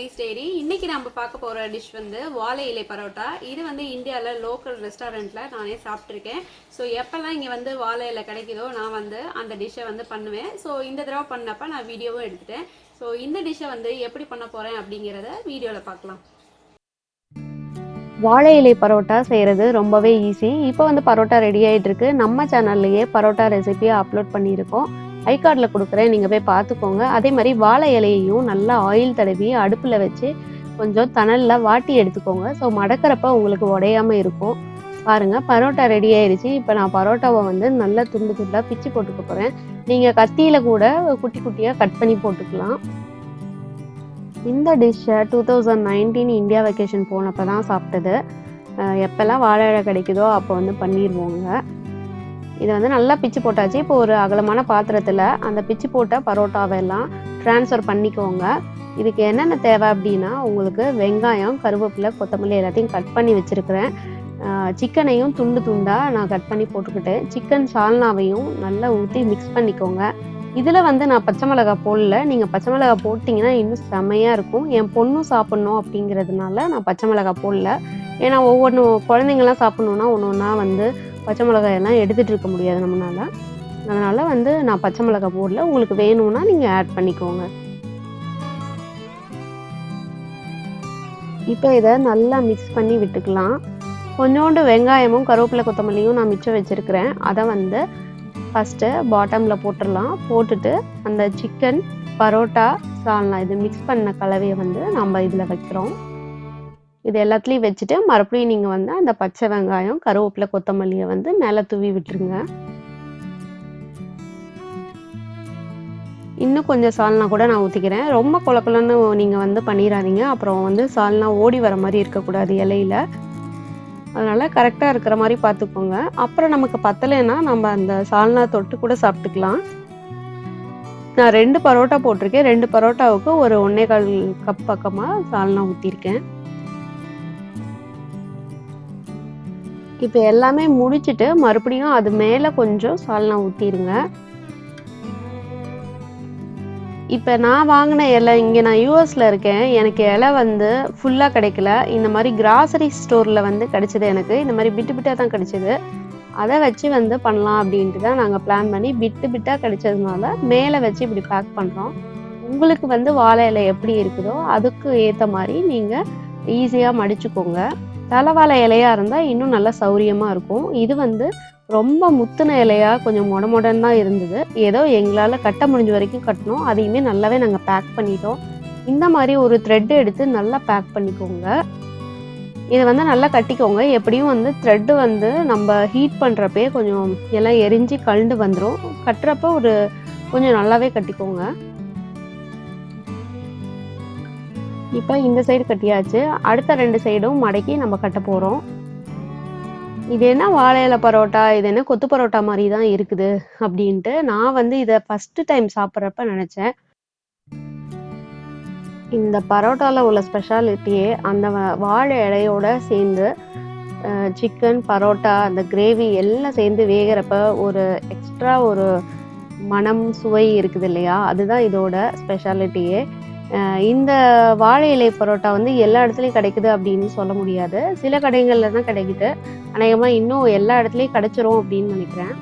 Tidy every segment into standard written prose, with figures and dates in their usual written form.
Families dairy. இன்னைக்கு நம்ம பார்க்க போகிற டிஷ் வந்து வாழை இலை பரோட்டா. இது வந்து இந்தியாவில் லோக்கல் ரெஸ்டாரண்ட்டில் நானே சாப்பிட்ருக்கேன். ஸோ எப்போல்லாம் இங்கே வந்து வாழை இலை கிடைக்குதோ நான் வந்து அந்த டிஷ்ஷை வந்து பண்ணுவேன். ஸோ இந்த தடவை பண்ணப்போ நான் வீடியோவும் எடுத்துட்டேன். ஸோ இந்த டிஷ்ஷை வந்து எப்படி பண்ண போகிறேன் அப்படிங்கிறத வீடியோவில் பார்க்கலாம். வாழை இலை பரோட்டா செய்கிறது ரொம்பவே ஈஸி. இப்போ வந்து பரோட்டா ரெடி ஆகிட்டு இருக்கு. நம்ம சேனல்லையே பரோட்டா ரெசிபியை அப்லோட் பண்ணியிருக்கோம். ஐ கார்டில் கொடுக்குறேன், நீங்கள் போய் பார்த்துக்கோங்க. அதே மாதிரி வாழை இலையையும் நல்லா ஆயில் தடவி அடுப்பில் வச்சு கொஞ்சம் தணலில் வாட்டி எடுத்துக்கோங்க. ஸோ மடக்கிறப்ப உங்களுக்கு உடையாமல் இருக்கும். பாருங்கள், பரோட்டா ரெடி ஆயிடுச்சு. இப்போ நான் பரோட்டாவை வந்து நல்லா துண்டு துண்டாக பிச்சு போட்டுக்க போகிறேன். நீங்கள் கத்தியில் கூட குட்டி குட்டியாக கட் பண்ணி போட்டுக்கலாம். இந்த டிஷ்ஷை 2019 இந்தியா வெக்கேஷன் போனப்போ தான் சாப்பிட்டது. எப்போல்லாம் வாழை இலை கிடைக்குதோ அப்போ வந்து பண்ணிடுவோங்க. இதை வந்து நல்லா பிச்சு போட்டாச்சு. இப்போ ஒரு அகலமான பாத்திரத்தில் அந்த பிச்சு போட்ட பரோட்டாவெல்லாம் ட்ரான்ஸ்ஃபர் பண்ணிக்கோங்க. இதுக்கு என்னென்ன தேவை அப்படின்னா, உங்களுக்கு வெங்காயம், கருவேப்பிலை, கொத்தமல்லி எல்லாத்தையும் கட் பண்ணி வச்சுருக்கிறேன். சிக்கனையும் துண்டு துண்டாக நான் கட் பண்ணி போட்டுக்கிட்டேன். சிக்கன் சால்னாவையும் நல்லா ஊற்றி மிக்ஸ் பண்ணிக்கோங்க. இதில் வந்து நான் பச்சை மிளகாய் போடல. நீங்கள் பச்சை மிளகாய் போட்டிங்கன்னா இன்னும் செம்மையாக இருக்கும். என் பொண்ணும் சாப்பிட்ணும் அப்படிங்கிறதுனால நான் பச்சை மிளகாய் போடல. ஏன்னா குழந்தைங்கள்லாம் சாப்பிட்ணுன்னா ஒன்று ஒன்றா வந்து பச்சை மிளகாயெல்லாம் எடுத்துகிட்டு இருக்க முடியாது நம்மளால். அதனால் வந்து நான் பச்சை மிளகாய் போடல. உங்களுக்கு வேணும்னா நீங்கள் ஆட் பண்ணிக்கோங்க. இப்போ இதை நல்லா மிக்ஸ் பண்ணி விட்டுக்கலாம். கொஞ்சோண்டு வெங்காயமும் கருவேப்பிலை கொத்தமல்லியும் நான் மிச்சம் வச்சுருக்கிறேன். அதை வந்து ஃபஸ்ட்டு பாட்டமில் போட்டுடலாம். போட்டுட்டு அந்த சிக்கன், பரோட்டா, சால்னா இது மிக்ஸ் பண்ண கலவையை வந்து நம்ம இதில் வைக்கிறோம். இது எல்லாத்துலேயும் வச்சுட்டு மறுபடியும் நீங்கள் வந்து அந்த பச்சை வெங்காயம், கருவேப்பிலை, கொத்தமல்லியை வந்து மேலே தூவி விட்டுருங்க. இன்னும் கொஞ்சம் சால்னா கூட நான் ஊற்றிக்கிறேன். ரொம்ப குழக்குலன்னு நீங்கள் வந்து பண்ணிடாதீங்க. அப்புறம் வந்து சால்னா ஓடி வர மாதிரி இருக்கக்கூடாது இலையில. அதனால் கரெக்டாக இருக்கிற மாதிரி பார்த்துக்கோங்க. அப்புறம் நமக்கு பத்தலைன்னா நம்ம அந்த சால்னா தொட்டு கூட சாப்பிட்டுக்கலாம். நான் 2 பரோட்டா போட்டிருக்கேன். 2 பரோட்டாவுக்கு ஒரு 1.25 கப் பக்கமாக சால்னா ஊற்றிருக்கேன். இப்போ எல்லாமே முடிச்சுட்டு மறுபடியும் அது மேலே கொஞ்சம் சால்னா ஊற்றிடுங்க. இப்போ நான் வாங்கின இலை, இங்கே நான் யூஎஸில் இருக்கேன். எனக்கு இலை வந்து ஃபுல்லாக கிடைக்கல. இந்த மாதிரி கிராசரி ஸ்டோரில் வந்து கிடைச்சிது. எனக்கு இந்த மாதிரி பிட்டு பிட்டாக தான் கிடைச்சிது. அதை வச்சு வந்து பண்ணலாம் அப்படின்ட்டு தான் நாங்கள் பிளான் பண்ணி பிட்டு பிட்டாக கிடைச்சதுனால மேலே வச்சு இப்படி பேக் பண்ணுறோம். உங்களுக்கு வந்து வாழை இலை எப்படி இருக்குதோ அதுக்கு ஏற்ற மாதிரி நீங்கள் ஈஸியாக மடிச்சுக்கோங்க. தலைவாழை இலையாக இருந்தால் இன்னும் நல்லா சௌரியமாக இருக்கும். இது வந்து ரொம்ப முத்துன இலையாக கொஞ்சம் மொடன்னு தான் இருந்தது. ஏதோ எங்களால் கட்ட முடிஞ்ச வரைக்கும் கட்டினோம். அதையுமே நல்லாவே நாங்கள் பேக் பண்ணிட்டோம். இந்த மாதிரி ஒரு த்ரெட்டு எடுத்து நல்லா பேக் பண்ணிக்கோங்க. இதை வந்து நல்லா கட்டிக்கோங்க. எப்படியும் வந்து த்ரெட்டு வந்து நம்ம ஹீட் பண்ணுறப்பே கொஞ்சம் எல்லாம் எரிஞ்சு கழண்டு வந்துடும். கட்டுறப்ப ஒரு கொஞ்சம் நல்லாவே கட்டிக்கோங்க. இப்போ இந்த சைடு கட்டியாச்சு. அடுத்த 2 சைடும் மடக்கி நம்ம கட்ட போகிறோம். இது என்ன வாழை இலை பரோட்டா, இது என்ன கொத்து பரோட்டா மாதிரி தான் இருக்குது அப்படின்ட்டு நான் வந்து இதை ஃபஸ்ட்டு டைம் சாப்பிட்றப்ப நினச்சேன். இந்த பரோட்டாவில் உள்ள ஸ்பெஷாலிட்டியே அந்த வாழை இலையோட சேர்ந்து சிக்கன், பரோட்டா, அந்த கிரேவி எல்லாம் சேர்ந்து வேகிறப்ப ஒரு எக்ஸ்ட்ரா ஒரு மனம், சுவை இருக்குது இல்லையா? அதுதான் இதோட ஸ்பெஷாலிட்டியே. இந்த வாழை இலை பரோட்டா வந்து எல்லா இடத்துலையும் கிடைக்குது அப்படின்னு சொல்ல முடியாது. சில கடைகளில் தான் கிடைக்குது. அநேகமாக இன்னும் எல்லா இடத்துலையும் கிடைச்சிரும் அப்படின்னு நினைக்கிறேன்.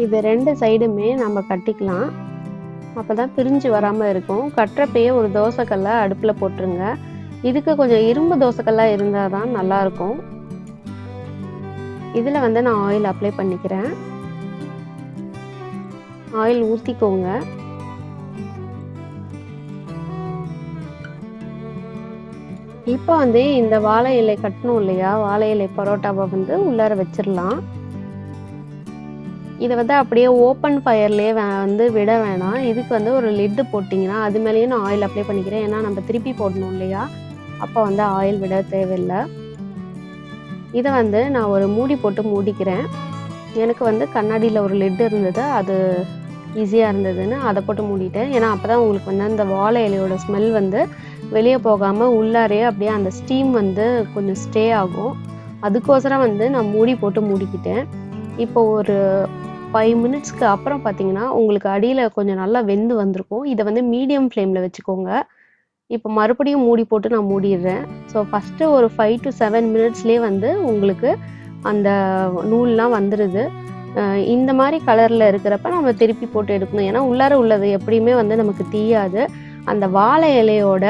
இது 2 சைடுமே நம்ம கட்டிக்கலாம். அப்போ தான் பிரிஞ்சு வராமல் இருக்கும். கட்டுறப்பயே ஒரு தோசைக்கல்லை அடுப்பில் போட்டுருங்க. இதுக்கு கொஞ்சம் இரும்பு தோசைக்கல்லாக இருந்தால் தான் நல்லாயிருக்கும். இதில் வந்து நான் ஆயில் அப்ளை பண்ணிக்கிறேன். ஆயில் ஊற்றிக்கோங்க. இப்போ வந்து இந்த வாழை இலை கட்டணும் இல்லையா, வாழை இலை பரோட்டாவை வந்து உள்ளார வச்சிடலாம். இதை வந்து அப்படியே ஓப்பன் ஃபயர்லேயே வந்து விட வேணாம். இதுக்கு வந்து ஒரு லிட்டு போட்டிங்கன்னா அது மேலேயே நான் ஆயில் அப்ளை பண்ணிக்கிறேன். ஏன்னா நம்ம திருப்பி போடணும் இல்லையா, அப்போ வந்து ஆயில் விட தேவையில்லை. இதை வந்து நான் ஒரு மூடி போட்டு மூடிக்கிறேன். எனக்கு வந்து கண்ணாடியில் ஒரு லிட்டு இருந்தது, அது ஈஸியாக இருந்ததுன்னு அதை போட்டு மூடிட்டேன். ஏன்னா அப்போ தான் உங்களுக்கு வந்து அந்த வாழை இலையோட ஸ்மெல் வந்து வெளியே போகாமல் உள்ளாரே அப்படியே அந்த ஸ்டீம் வந்து கொஞ்சம் ஸ்டே ஆகும். அதுக்கோசரம் வந்து நான் மூடி போட்டு மூடிக்கிட்டேன். இப்போ ஒரு 5 மினிட்ஸ்க்கு அப்புறம் பார்த்தீங்கன்னா உங்களுக்கு அடியில் கொஞ்சம் நல்லா வெந்து வந்திருக்கும். இதை வந்து மீடியம் ஃப்ளேமில் வச்சுக்கோங்க. இப்போ மறுபடியும் மூடி போட்டு நான் மூடிடுறேன். ஸோ ஃபஸ்ட்டு ஒரு 5 to 7 மினிட்ஸ்லேயே வந்து உங்களுக்கு அந்த நூல்லாம் வந்துடுது. இந்த மாதிரி கலரில் இருக்கிறப்ப நம்ம திருப்பி போட்டு எடுக்கணும். ஏன்னா உள்ளார உள்ளது எப்படியுமே வந்து நமக்கு தீயாது. அந்த வாழை இலையோட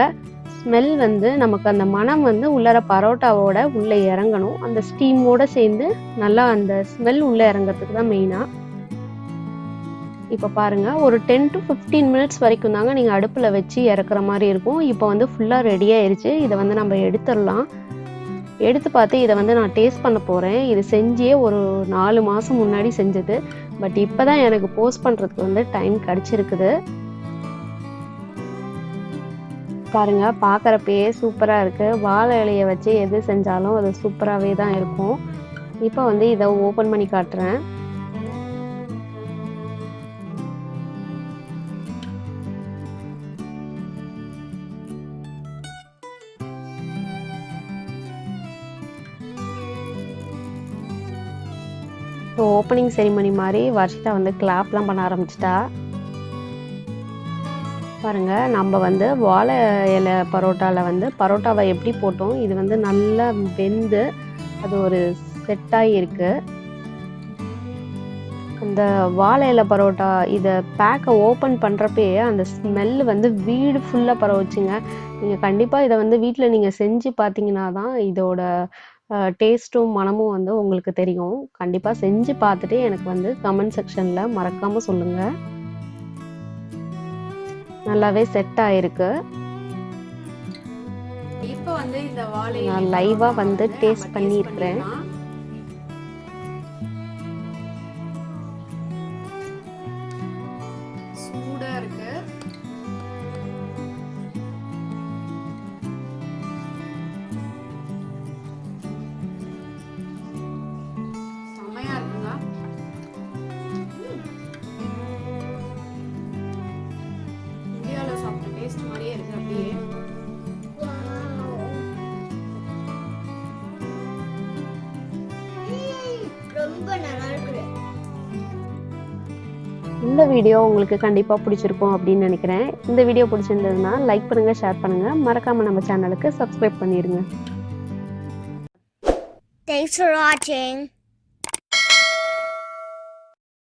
ஸ்மெல் வந்து நமக்கு அந்த மனம் வந்து உள்ளார பரோட்டாவோட உள்ளே இறங்கணும். அந்த ஸ்டீமோடு சேர்ந்து நல்லா அந்த ஸ்மெல் உள்ளே இறங்கிறதுக்கு தான் மெயினாக. இப்போ பாருங்கள், ஒரு 10 to 15 மினிட்ஸ் வரைக்கும் தாங்க நீங்கள் அடுப்பில் வச்சு இறக்குற மாதிரி இருக்கும். இப்போ வந்து ஃபுல்லாக ரெடி ஆயிடுச்சு. இதை வந்து நம்ம எடுத்துடலாம். எடுத்து பார்த்து இதை வந்து நான் டேஸ்ட் பண்ண போகிறேன். இது செஞ்சே ஒரு 4 மாதம் முன்னாடி செஞ்சது. பட் இப்போ தான் எனக்கு போஸ்ட் பண்ணுறதுக்கு வந்து டைம் கிடச்சிருக்குது. பாருங்கள், பார்க்குறப்பயே சூப்பராக இருக்குது. வாழை இலையை வச்சு எது செஞ்சாலும் அது சூப்பராகவே தான் இருக்கும். இப்போ வந்து இதை ஓப்பன் பண்ணி காட்டுறேன். ஸோ ஓப்பனிங் செரிமனி மாதிரி வர்ஷிதா வந்து கிளாப்லாம் பண்ண ஆரம்பிச்சிட்டா. பாருங்கள், நம்ம வந்து வாழை இலை பரோட்டாவில் வந்து பரோட்டாவை எப்படி போட்டோம், இது வந்து நல்லா வெந்து அது ஒரு செட்டாகி இருக்குது. அந்த வாழை இலை பரோட்டா இதை பேக்கை ஓப்பன் பண்ணுறப்பே அந்த ஸ்மெல்லு வந்து வீடு ஃபுல்லாக பரவச்சுங்க. நீங்கள் கண்டிப்பாக இதை வந்து வீட்டில் நீங்கள் செஞ்சு பார்த்தீங்கன்னா தான் இதோட டேஸ்ட்டும் மனமும் வந்து உங்களுக்கு தெரியும். கண்டிப்பாக செஞ்சு பார்த்துட்டு எனக்கு வந்து கமெண்ட் செக்ஷனில் மறக்காமல் சொல்லுங்கள். நல்லாவே செட் ஆயிருக்கு. இப்போ வந்து இந்த வாழை நான் லைவாக வந்து டேஸ்ட் பண்ணியிருக்கிறேன். சூடாக இருக்கு. செமையா இருக்குங்க. இந்தியாவில் சாப்பிட்ட டேஸ்ட் மாதிரியே இருக்கு. அப்படியே ரொம்ப நல்லா இருக்கு. இந்த வீடியோ உங்களுக்கு கண்டிப்பாக பிடிச்சிருக்கும் அப்படின்னு நினைக்கிறேன். இந்த வீடியோ பிடிச்சிருந்ததுன்னா லைக் பண்ணுங்கள், ஷேர் பண்ணுங்கள், மறக்காமல் நம்ம சேனலுக்கு சப்ஸ்கிரைப் பண்ணிடுங்க. Thanks for watching.